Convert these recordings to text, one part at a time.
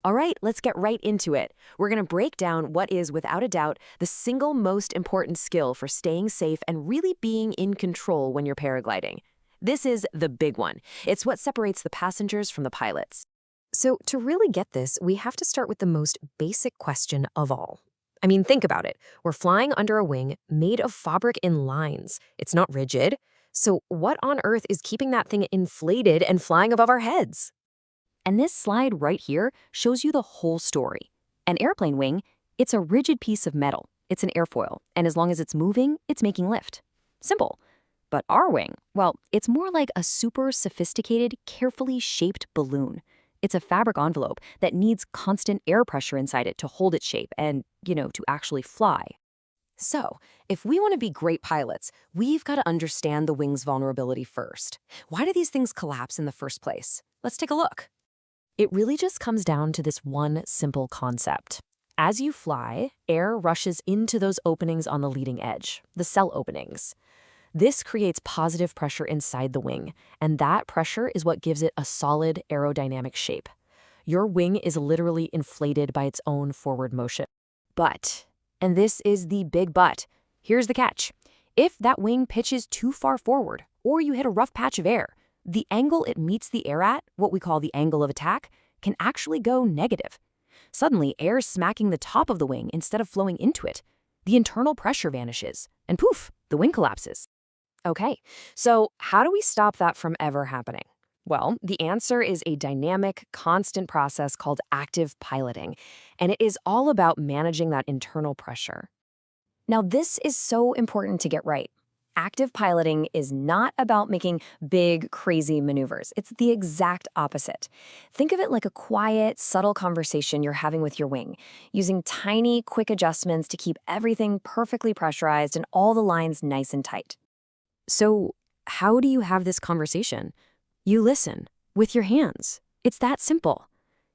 All right, let's get right into it. We're going to break down what is, without a doubt, the single most important skill for staying safe and really being in control when you're paragliding. This is the big one. It's what separates the passengers from the pilots. So, to really get this, we have to start with the most basic question of all. I mean, think about it. We're flying under a wing made of fabric in lines. It's not rigid. So, what on earth is keeping that thing inflated and flying above our heads? And this slide right here shows you the whole story. An airplane wing, it's a rigid piece of metal. It's an airfoil, and as long as it's moving, it's making lift. Simple. But our wing, well, it's more like a super sophisticated, carefully shaped balloon. It's a fabric envelope that needs constant air pressure inside it to hold its shape and, to actually fly. So, if we want to be great pilots, we've got to understand the wing's vulnerability first. Why do these things collapse in the first place? Let's take a look. It really just comes down to this one simple concept. As you fly, air rushes into those openings on the leading edge, the cell openings. This creates positive pressure inside the wing, and that pressure is what gives it a solid aerodynamic shape. Your wing is literally inflated by its own forward motion. But, and this is the big but, here's the catch. If that wing pitches too far forward, or you hit a rough patch of air, the angle it meets the air at, what we call the angle of attack, can actually go negative. Suddenly, air's smacking the top of the wing instead of flowing into it. The internal pressure vanishes, and poof, the wing collapses. Okay, so how do we stop that from ever happening? Well, the answer is a dynamic, constant process called active piloting, and it is all about managing that internal pressure. Now, this is so important to get right. Active piloting is not about making big, crazy maneuvers. It's the exact opposite. Think of it like a quiet, subtle conversation you're having with your wing, using tiny, quick adjustments to keep everything perfectly pressurized and all the lines nice and tight. So, how do you have this conversation? You listen with your hands. It's that simple.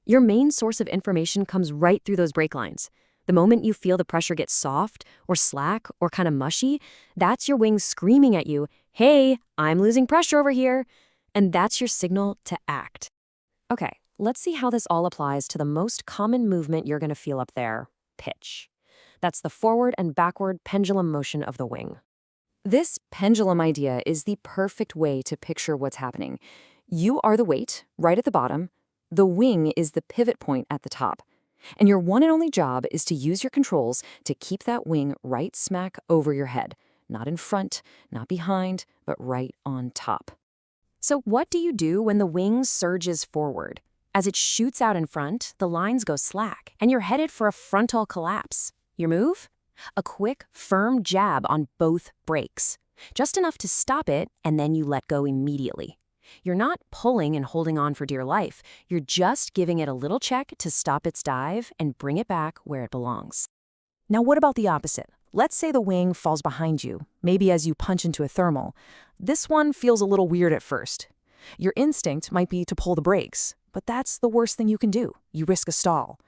Your main source of information comes right through those brake lines. The moment you feel the pressure get soft or slack or kind of mushy, that's your wings screaming at you, hey, I'm losing pressure over here. And that's your signal to act. Okay, let's see how this all applies to the most common movement you're going to feel up there, pitch. That's the forward and backward pendulum motion of the wing. This pendulum idea is the perfect way to picture what's happening. You are the weight, right at the bottom. The wing is the pivot point at the top. And your one and only job is to use your controls to keep that wing right smack over your head. Not in front, not behind, but right on top. So what do you do when the wing surges forward? As it shoots out in front, the lines go slack, and you're headed for a frontal collapse. Your move? A quick, firm jab on both brakes. Just enough to stop it, and then you let go immediately. You're not pulling and holding on for dear life. You're just giving it a little check to stop its dive and bring it back where it belongs. Now, what about the opposite? Let's say the wing falls behind you, maybe as you punch into a thermal. This one feels a little weird at first. Your instinct might be to pull the brakes, but that's the worst thing you can do. You risk a stall.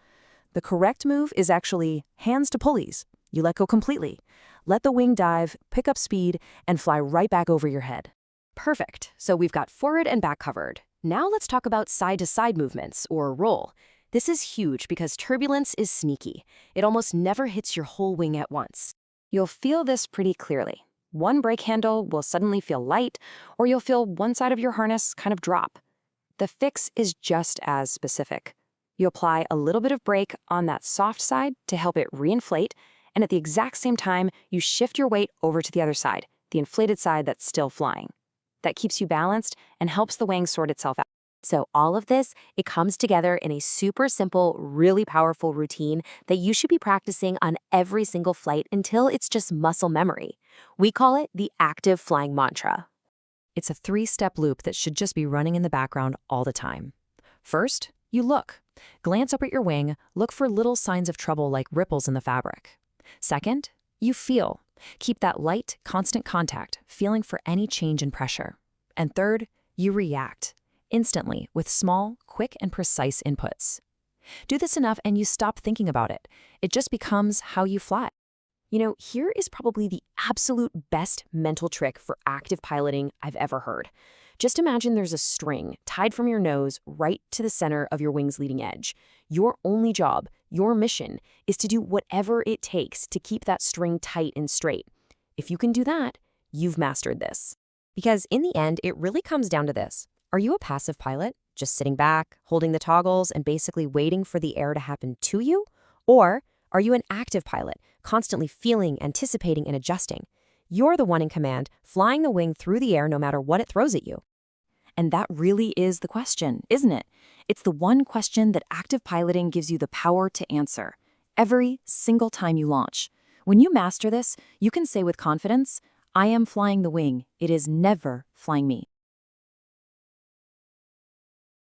The correct move is actually hands to pulleys. You let go completely. Let the wing dive, pick up speed, and fly right back over your head. Perfect. So we've got forward and back covered. Now let's talk about side-to-side movements, or roll. This is huge because turbulence is sneaky. It almost never hits your whole wing at once. You'll feel this pretty clearly. One brake handle will suddenly feel light, or you'll feel one side of your harness kind of drop. The fix is just as specific. You apply a little bit of brake on that soft side to help it reinflate, and at the exact same time, you shift your weight over to the other side, the inflated side that's still flying. That keeps you balanced and helps the wing sort itself out. So all of this, it comes together in a super simple, really powerful routine that you should be practicing on every single flight until it's just muscle memory. We call it the active flying mantra. It's a 3-step loop that should just be running in the background all the time. First, you look. Glance up at your wing, look for little signs of trouble like ripples in the fabric. Second, you feel. Keep that light, constant contact, feeling for any change in pressure. And third, you react, instantly, with small, quick, and precise inputs. Do this enough and you stop thinking about it. It just becomes how you fly. Here is probably the absolute best mental trick for active piloting I've ever heard. Just imagine there's a string tied from your nose right to the center of your wing's leading edge. Your only job, your mission, is to do whatever it takes to keep that string tight and straight. If you can do that, you've mastered this. Because in the end, it really comes down to this. Are you a passive pilot, just sitting back, holding the toggles, and basically waiting for the air to happen to you? Or are you an active pilot, constantly feeling, anticipating, and adjusting? You're the one in command, flying the wing through the air no matter what it throws at you. And that really is the question, isn't it? It's the one question that active piloting gives you the power to answer every single time you launch. When you master this, you can say with confidence, I am flying the wing. It is never flying me.